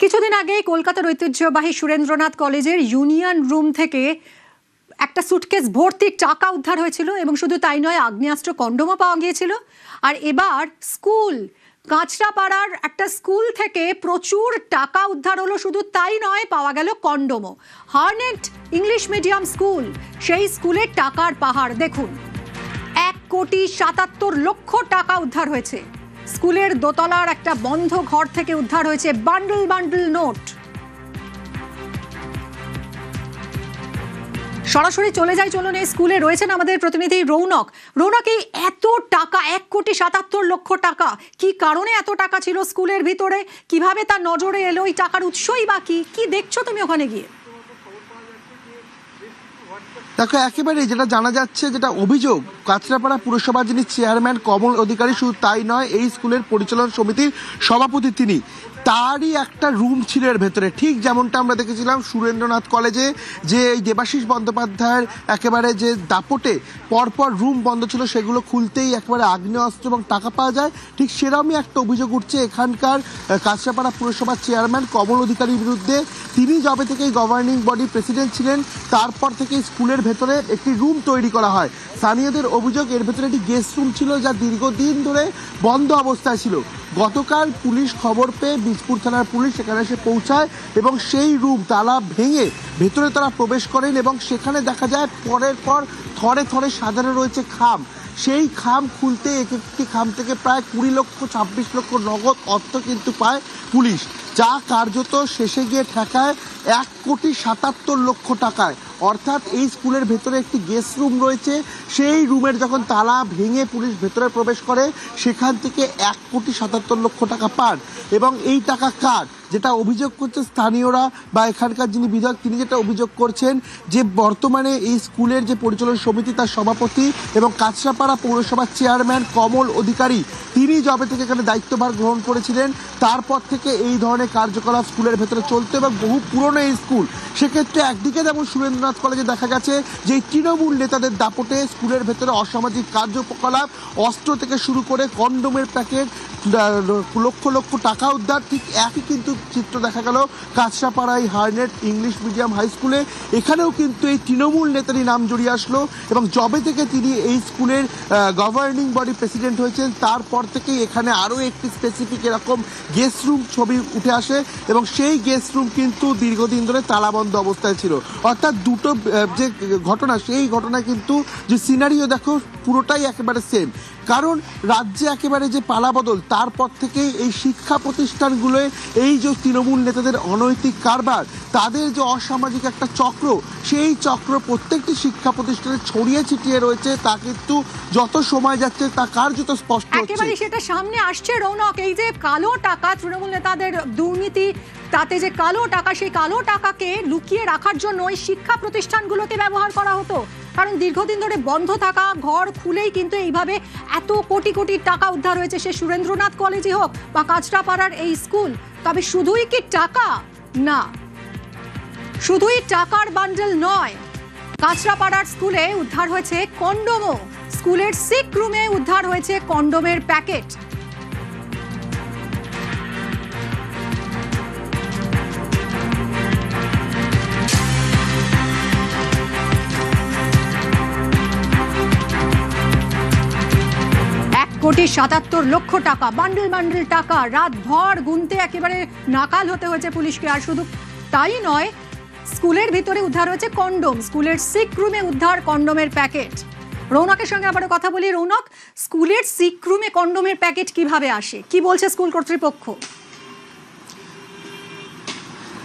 কিছুদিন আগে কলকাতার ঐতিহ্যবাহী সুরেন্দ্রনাথ কলেজের ইউনিয়ন রুম থেকে একটা সুটকেস ভর্তি টাকা উদ্ধার হয়েছিল এবং শুধু তাই নয়, আগ্নেয়াস্ত্র কন্ডোমও পাওয়া গিয়েছিল। আর এবার স্কুল কাঁচরাপাড়ার একটা স্কুল থেকে প্রচুর টাকা উদ্ধার হলো, শুধু তাই নয়, পাওয়া গেল কন্ডোমও। হার্নেট ইংলিশ মিডিয়াম স্কুল, সেই স্কুলের টাকার পাহাড় দেখুন। 1,77,00,000 টাকা উদ্ধার হয়েছে। স্কুলের দোতলার একটা বন্ধ ঘর থেকে উদ্ধার হয়েছে বান্ডল বান্ডল নোট। সরাসরি চলে যাই, চলুন। এই স্কুলে রয়েছেন আমাদের প্রতিনিধি রৌনক। রৌনক, এই এত টাকা, 1,77,00,000 টাকা, কি কারণে এত টাকা ছিল স্কুলের ভিতরে? কিভাবে তার নজরে এলো? এই টাকার উৎসই বা কি দেখছো তুমি ওখানে গিয়ে? দেখো, একেবারে যেটা জানা যাচ্ছে, যেটা অভিযোগ, কাঁচরাপাড়া পুরসভার যিনি চেয়ারম্যান কমল অধিকারী, শুধু তাই নয়, এই স্কুলের পরিচালনা সমিতির সভাপতি তিনি, তারই একটা রুম ছিল এর ভেতরে। ঠিক যেমনটা আমরা দেখেছিলাম সুরেন্দ্রনাথ কলেজে, যে এই দেবাশিস বন্দ্যোপাধ্যায়ের একেবারে যে দাপটে পরপর রুম বন্ধ ছিল, সেগুলো খুলতেই একেবারে আগ্নেয়াস্ত্র এবং টাকা পাওয়া যায়। ঠিক সেরকমই একটা অভিযোগ উঠছে এখানকার কাঁচরাপাড়া পুরসভার চেয়ারম্যান কমল অধিকারীর বিরুদ্ধে। তিনি যবে থেকে গভর্নিং বডি প্রেসিডেন্ট ছিলেন, তারপর থেকে স্কুলের ভেতরে একটি রুম তৈরি করা হয়। স্থানীয়দের অভিযোগ, এর ভেতরে একটি গেস্ট রুম ছিল, যা দীর্ঘদিন ধরে বন্ধ অবস্থায় ছিল। গতকাল পুলিশ খবর পেয়ে বীজপুর থানার পুলিশ সেখানে এসে পৌঁছায় এবং সেই রুম তালা ভেঙে ভেতরে তারা প্রবেশ করেন এবং সেখানে দেখা যায় পরের পর থরে থরে সাজানো রয়েছে খাম। সেই খাম খুলতে একটি খাম থেকে প্রায় 20,26,00,000 নগদ অর্থ কিন্তু পায় পুলিশ, যা কার্যত শেষে গিয়ে ঠেকায় 1,77,00,000 টাকায়। অর্থাৎ এই স্কুলের ভেতরে একটি গেস্ট রুম রয়েছে, সেই রুমের যখন তালা ভেঙে পুলিশ ভেতরে প্রবেশ করে, সেখান থেকে 1,77,00,000 টাকা পান। এবং এই টাকা কার, যেটা অভিযোগ করছে স্থানীয়রা বা এখানকার যিনি বিধায়ক, তিনি যেটা অভিযোগ করছেন, যে বর্তমানে এই স্কুলের যে পরিচালন সমিতি, তার সভাপতি এবং কাঁচরাপাড়া পৌরসভার চেয়ারম্যান কমল অধিকারী, তিনি যবে থেকে এখানে দায়িত্বভার গ্রহণ করেছিলেন, তারপর থেকে এই ধরনের কার্যকলাপ স্কুলের ভেতরে চলতো এবং বহু পুরনো এই স্কুল। সেক্ষেত্রে একদিকে যেমন সুরেন্দ্রনাথ কলেজে দেখা গেছে যে তৃণমূল নেতাদের দাপটে স্কুলের ভেতরে অসামাজিক কার্যকলাপ, অস্ত্র থেকে শুরু করে কন্ডোমের প্যাকেট, লক্ষ লক্ষ টাকা উদ্ধার। ঠিক একই কিন্তু চিত্র দেখা গেল কাঁচরাপাড়ায় হার্নেট ইংলিশ মিডিয়াম হাই স্কুলে। এখানেও কিন্তু এই তৃণমূল নেতারই নাম জড়িয়ে আসলো এবং যবে থেকে তিনি এই স্কুলের গভর্নিং বডি প্রেসিডেন্ট হয়েছেন, তারপর থেকেই এখানে আরও একটি স্পেসিফিক এরকম গেস্ট রুম ছবি উঠে আসে এবং সেই গেস্ট রুম কিন্তু দীর্ঘদিন ধরে তালাবন্ধ অবস্থায় ছিল। অর্থাৎ দুটো যে ঘটনা, সেই ঘটনা কিন্তু যে সিনারিও দেখো পুরোটাই একেবারে সেম। কারণ রাজ্যে একেবারে যে পালাবদল, তারপর থেকেই এই শিক্ষা প্রতিষ্ঠানগুলোয় এই যে তৃণমূল নেতাদের অনৈতিক কারবার, তাদের যে অসামাজিক একটা চক্র, সেই চক্র প্রত্যেকটি শিক্ষা প্রতিষ্ঠানে ছড়িয়ে ছিটিয়ে রয়েছে। তা কিন্তু যত সময় যাচ্ছে তা কার্যত স্পষ্ট হচ্ছে। একেবারে সেটা সামনে আসছে রৌনক। এই যে কালো টাকা, তৃণমূল নেতাদের দুর্নীতি, তাতে যে কালো টাকা, সেই কালো টাকাকে লুকিয়ে রাখার জন্য এই শিক্ষা প্রতিষ্ঠানগুলোকে ব্যবহার করা হতো। কারণ দীর্ঘদিন ধরে বন্ধ থাকা ঘর খুলেই কিন্তু এইভাবে এত কোটি কোটি টাকা উদ্ধার হয়েছে, সে সুরেন্দ্রনাথ কলেজই হোক বা কাঁচরাপাড়ার এই স্কুল। তবে শুধুই কি টাকা? না, শুধুই টাকার বান্ডেল নয়, কাঁচরাপাড়ার স্কুলে উদ্ধার হয়েছে কন্ডোমও। স্কুলের সিক রুমে উদ্ধার হয়েছে কন্ডোমের প্যাকেট। $1,77,00,000 টাকা, বান্ডেল বান্ডেল টাকা, রাত ভর গুনতে একেবারে নাকাল হতে হয়েছে পুলিশকে। আর শুধু তাই নয়, স্কুলের ভিতরে উদ্ধার হয়েছে কন্ডোম, স্কুলের সিক রুমে উদ্ধার কন্ডোমের প্যাকেট। রৌনকের সঙ্গে আবারও কথা বলি। রৌনক, স্কুলের সিক রুমে কন্ডোমের প্যাকেট কিভাবে আসে, কি বলছে স্কুল কর্তৃপক্ষ?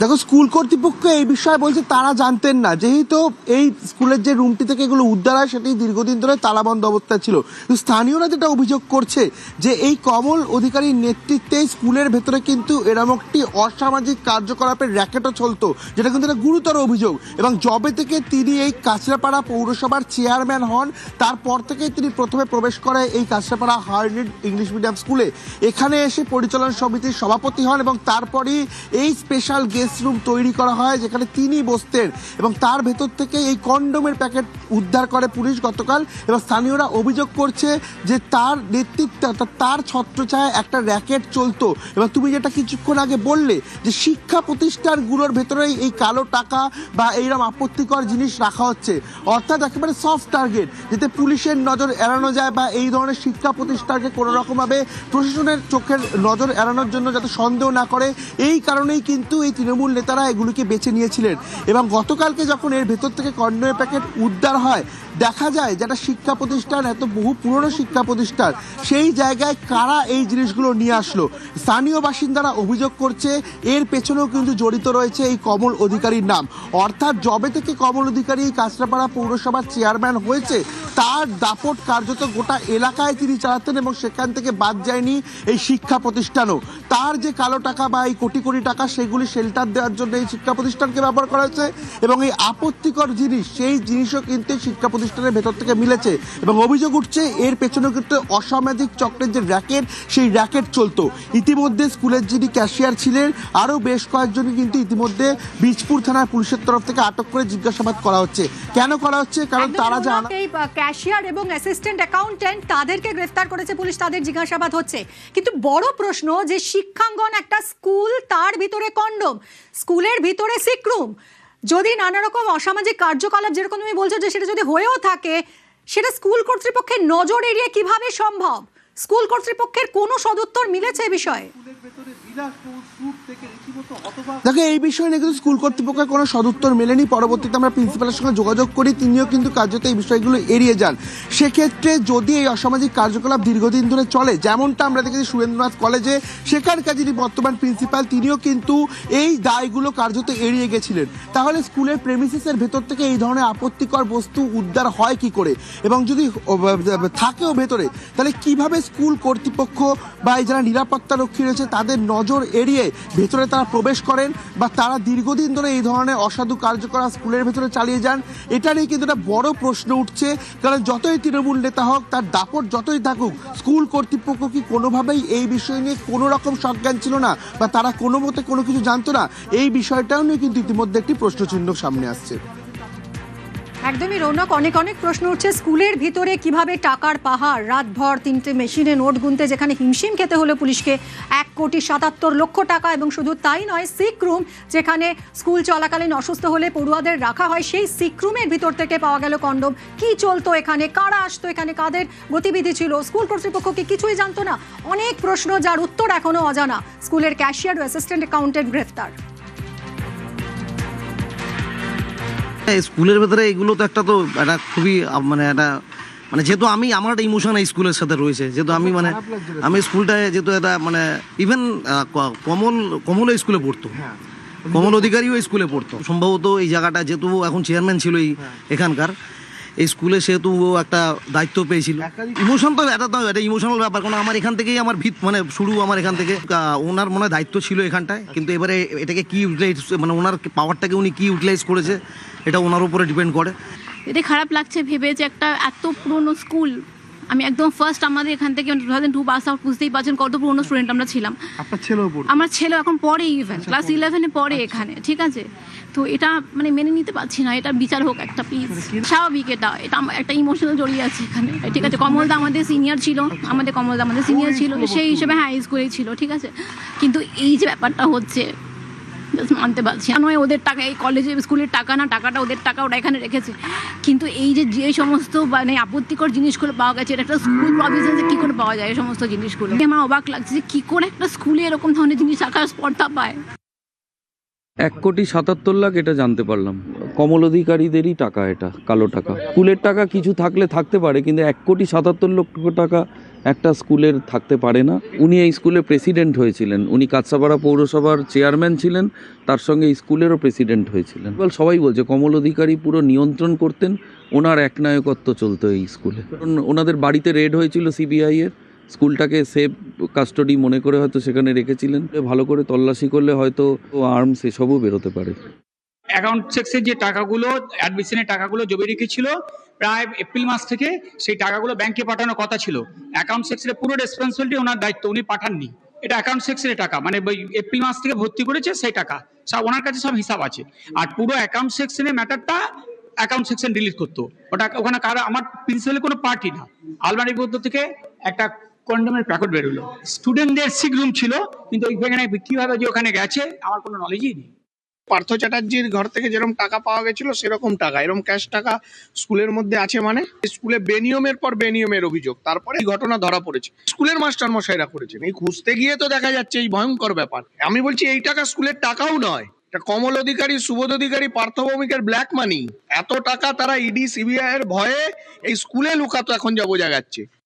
দেখো, স্কুল কর্তৃপক্ষ এই বিষয়ে বলছে তারা জানতেন না, যেহেতু এই স্কুলের যে রুমটি থেকে এগুলো উদ্ধার হয় সেটি দীর্ঘদিন ধরে তালাবন্ধ অবস্থায় ছিল। স্থানীয়রা যেটা অভিযোগ করছে, যে এই কমল অধিকারীর নেতৃত্বে স্কুলের ভেতরে কিন্তু এরকম একটি অসামাজিক কার্যকলাপের র্যাকেটও চলতো, যেটা কিন্তু একটা গুরুতর অভিযোগ। এবং যবে থেকে তিনি এই কাঁচরাপাড়া পৌরসভার চেয়ারম্যান হন, তারপর থেকেই তিনি প্রথমে প্রবেশ করে এই কাঁচরাপাড়া হার্নেট ইংলিশ মিডিয়াম স্কুলে। এখানে এসে পরিচালনা সমিতির সভাপতি হন এবং তারপরই এই স্পেশাল গেস্ট গেস্ট রুম তৈরি করা হয় যেখানে তিনি বসতেন এবং তার ভেতর থেকে এই কন্ডোমের প্যাকেট উদ্ধার করে পুলিশ গতকাল। এবং স্থানীয়রা অভিযোগ করছে যে তার নেতৃত্বে অর্থাৎ তার ছত্রছায়ায় একটা র্যাকেট চলতো। এবং তুমি যেটা কিছুক্ষণ আগে বললে যে শিক্ষা প্রতিষ্ঠানগুলোর ভেতরেই এই কালো টাকা বা এইরকম আপত্তিকর জিনিস রাখা হচ্ছে, অর্থাৎ একেবারে সফট টার্গেট, যাতে পুলিশের নজর এড়ানো যায় বা এই ধরনের শিক্ষা প্রতিষ্ঠানকে কোনো রকমভাবে প্রশাসনের চোখের নজর এড়ানোর জন্য যাতে সন্দেহ না করে, এই কারণেই কিন্তু এই তৃণমূল নেতারা এগুলিকে বেছে নিয়েছিলেন। এবং গতকালকে যখন এর ভেতর থেকে কন্ডোমের প্যাকেট উদ্ধার হয়, দেখা যায় যেটা শিক্ষা প্রতিষ্ঠান, এত বহু পুরনো শিক্ষা প্রতিষ্ঠান, সেই জায়গায় কারা এই জিনিসগুলো নিয়ে আসলো। স্থানীয় বাসিন্দারা অভিযোগ করছে এর পেছনেও কিন্তু জড়িত রয়েছে এই কমল অধিকারীর নাম। অর্থাৎ যবে থেকে কমল অধিকারী কাঁচরাপাড়া পৌরসভার চেয়ারম্যান হয়েছে, তার দাপট কার্যত গোটা এলাকায় তিনি চালাতেন এবং সেখান থেকে বাদ যায়নি এই শিক্ষা প্রতিষ্ঠানও। তার যে কালো টাকা বা এই কোটি কোটি টাকা, সেগুলি শেল্টার দেওয়ার জন্য এই শিক্ষা প্রতিষ্ঠানকে ব্যবহার করা হয়েছে। এবং এই আপত্তিকর জিনিস, সেই জিনিসও কিন্তু শিক্ষা প্রতিষ্ঠানের ভেতর থেকে মিলেছে। এবং অভিযোগ উঠছে এর পেছনে কিন্তু অসামাজিক চক্রের যে র্যাকেট, সেই র্যাকেট চলতো। ইতিমধ্যে স্কুলের যিনি ক্যাশিয়ার ছিলেন, আরও বেশ কয়েকজনই কিন্তু ইতিমধ্যে বীজপুর থানার পুলিশের তরফ থেকে আটক করে জিজ্ঞাসাবাদ করা হচ্ছে। কেন করা হচ্ছে? কারণ তারা জানা এই ক্যাশিয়ার এবং অ্যাসিস্ট্যান্ট অ্যাকাউন্টেন্ট তাদেরকে গ্রেফতার করেছে পুলিশ, তাদের জিজ্ঞাসাবাদ হচ্ছে। কিন্তু বড় প্রশ্ন যে শিক্ষাঙ্গন একটা স্কুল, তার ভিতরে কন্ডোম, স্কুলের ভিতরে সিকরুম, যদি নানা রকম অসামাজিক কার্যকলাপ যেরকম তুমি বলছো যে সেটা যদি হয়েও থাকে, সেটা স্কুল কর্তৃপক্ষের নজর এড়িয়ে কিভাবে সম্ভব? স্কুল কর্তৃপক্ষের কোনো সদুত্তর মিলেছে এই বিষয়ে? দেখো, এই বিষয়ে নিয়ে কিন্তু স্কুল কর্তৃপক্ষের কোনো সদুত্তর মেলেনি। পরবর্তীতে আমরা প্রিন্সিপালের সঙ্গে যোগাযোগ করি, তিনিও কিন্তু কার্যত এই বিষয়গুলো এড়িয়ে যান। সেক্ষেত্রে যদি এই অসামাজিক কার্যকলাপ দীর্ঘদিন ধরে চলে, যেমনটা আমরা দেখেছি সুরেন্দ্রনাথ কলেজে, সেখানকার যিনি বর্তমান প্রিন্সিপাল, তিনিও কিন্তু এই দায়গুলো কার্যত এড়িয়ে গেছিলেন, তাহলে স্কুলের প্রেমিসিসের ভেতর থেকে এই ধরনের আপত্তিকর বস্তু উদ্ধার হয় কি করে? এবং যদি থাকেও ভেতরে, তাহলে কিভাবে স্কুল কর্তৃপক্ষ বা এই যারা নিরাপত্তা রক্ষী রয়েছে তাদের নজর এড়িয়ে ভেতরে তারা প্রবেশ করেন বা তারা দীর্ঘদিন ধরে এই ধরনের অসাধু কার্যকলাপ স্কুলের ভেতরে চালিয়ে যান? এটা নিয়ে কিন্তু একটা বড় প্রশ্ন উঠছে। কারণ যতই তৃণমূল নেতা হোক, তার দাপট যতই থাকুক, স্কুল কর্তৃপক্ষ কি কোনোভাবেই এই বিষয় নিয়ে কোনো রকম সজ্ঞান ছিল না বা তারা কোনো মতে কোনো কিছু জানতো না? এই বিষয়টাও নিয়ে কিন্তু ইতিমধ্যে একটি প্রশ্নচিহ্ন সামনে আসছে। একদমই রৌনক, অনেক অনেক প্রশ্ন উঠছে। স্কুলের ভিতরে কিভাবে টাকার পাহাড়, রাতভর 3টে মেশিনে নোট গুনতে যেখানে হিমশিম খেতে হলো পুলিশকে, 1,77,00,000 টাকা। এবং শুধু তাই নয়, সিক রুম, যেখানে স্কুল চলাকালীন অসুস্থ হলে পড়ুয়াদের রাখা হয়, সেই সিক রুমের ভিতর থেকে পাওয়া গেল কন্ডোম। কি চলতো এখানে, কারা আসতো এখানে, কাদের গতিবিধি ছিল, স্কুল কর্তৃপক্ষ কি কিছুই জানতো না? অনেক প্রশ্ন যার উত্তর এখনো অজানা। স্কুলের ক্যাশিয়ার ও অ্যাসিস্ট্যান্ট অ্যাকাউন্টেন্ট গ্রেফতার। স্কুলের ভেতরে এগুলো তো একটা, তো এটা খুবই মানে যেহেতু আমার একটা ইমোশন এই স্কুলের সাথে রয়েছে, যেহেতু আমি স্কুলটায় যেহেতু এটা ইভেন কমল স্কুলে পড়তো, কমল অধিকারীও স্কুলে পড়তো সম্ভবত। এই জায়গাটা যেহেতু এখন চেয়ারম্যান ছিল এখানকার এই স্কুলে, সেহেতু ও একটা দায়িত্ব পেয়েছিল। ইমোশন তো এটা ইমোশনাল ব্যাপার, কারণ আমার এখান থেকেই আমার শুরু, আমার এখান থেকে ওনার মনে হয় দায়িত্ব ছিল এখানটায়। কিন্তু এবারে এটাকে কি ইউটিলাইজ, ওনার পাওয়ারটাকে উনি কি ইউটিলাইজ করেছে, এটা ওনার উপরে ডিপেন্ড করে। এতে খারাপ লাগছে ভেবে যে একটা এত পুরনো স্কুল, আমি একদম ফার্স্ট আমাদের এখান থেকে 2002 পাস আউট, বুঝতেই পারছেন কত পুরনো স্টুডেন্ট আমরা ছিলাম। আমার ছেলে এখন পড়ে, ইভেন ক্লাস 11-এ পড়ে এখানে, ঠিক আছে? তো এটা মেনে নিতে পারছি না, এটা বিচার হোক একটা প্লিজ। স্বাভাবিক, এটা একটা ইমোশনাল জড়িয়ে আছে এখানে, ঠিক আছে? কমলদা আমাদের সিনিয়র ছিল, সেই হিসেবে হ্যাঁ স্কুলেই ছিল, ঠিক আছে? কিন্তু এই যে ব্যাপারটা হচ্ছে মানতে পারছি না। নয় ওদের টাকা, এই কলেজে স্কুলের টাকা না, টাকাটা ওদের টাকা, ওরা এখানে রেখেছে। কিন্তু এই যে সমস্ত আপত্তিকর জিনিসগুলো পাওয়া গেছে, এটা একটা স্কুল প্রভিশনে কী করে পাওয়া যায় এই সমস্ত জিনিসগুলো? আমার অবাক লাগছে যে কী করে একটা স্কুলে এরকম ধরনের জিনিস রাখার স্পর্ধা পায়। 1,77,00,000 এটা জানতে পারলাম। কমল অধিকারীদেরই টাকা, এটা কালো টাকা। স্কুলের টাকা কিছু থাকলে থাকতে পারে, কিন্তু 1,77,00,000 টাকা একটা স্কুলের থাকতে পারে না। উনি এই স্কুলের প্রেসিডেন্ট হয়েছিলেন, উনি কাঁচরাপাড়া পৌরসভার চেয়ারম্যান ছিলেন, তার সঙ্গে স্কুলেরও প্রেসিডেন্ট হয়েছিলেন। সবাই বলছে কমল অধিকারী পুরো নিয়ন্ত্রণ করতেন, ওনার একনায়কত্ব চলতো এই স্কুলে। ওনাদের বাড়িতে রেড হয়েছিল সিবিআই-এর, স্কুলটাকে সেফ কাস্টডি মনে করে হয়তো সেখানে রেখেছিলেন। ভালো করে তল্লাশি করলে হয়তো আর্মস এসবও বেরোতে পারে। অ্যাকাউন্ট সেক্সের যে টাকাগুলো, অ্যাডমিশনের টাকাগুলো জমে রেখেছিল প্রায় এপ্রিল মাস থেকে, সেই টাকাগুলো ব্যাংকে পাঠানোর কথা ছিল। অ্যাকাউন্ট সেক্সের পুরো রেসপন্সিবিলিটি ওনার দায়িত্ব, উনি পাঠাননি। এটা অ্যাকাউন্ট সেক্সের টাকা, এপ্রিল মাস থেকে ভর্তি করেছে সেই টাকা, সব ওনার কাছে সব হিসাব আছে। আর পুরো অ্যাকাউন্ট সেকশনের ম্যাটারটা অ্যাকাউন্ট সেকশন ডিলিট করতো, ওটা ওখানে কারো আমার প্রিন্সিপালের কোনো পার্টি না। আলমারির মধ্যে থেকে একটা কন্ডোমের প্যাকেট বেরোলো, স্টুডেন্টদের সিক রুম ছিল, কিন্তু ওইখানে কিভাবে যে ওখানে গেছে আমার কোনো নলেজই নেই। পার্থ চ্যাটার্জির ঘর থেকে যেরকম টাকা পাওয়া গেছিল সেরকম টাকা, এরকম ক্যাশ টাকা স্কুলের মধ্যে আছে, মানে স্কুলে বেনিয়মের পর বেনিয়মের অভিযোগ, তারপরে এই ঘটনা ধরা পড়েছে। স্কুলের মাস্টার মশাইরা করেছেন, এই খুঁজতে গিয়ে তো দেখা যাচ্ছে এই ভয়ঙ্কর ব্যাপার। আমি বলছি এই টাকা স্কুলের টাকাও নয়, এটা কমল অধিকারী, সুবোধ অধিকারী, পার্থ ভৌমিকের ব্ল্যাক মানি। এত টাকা তারা ইডি সিবিআই এর ভয়ে এই স্কুলে লুকাতো, এখন যা বোঝা যাচ্ছে।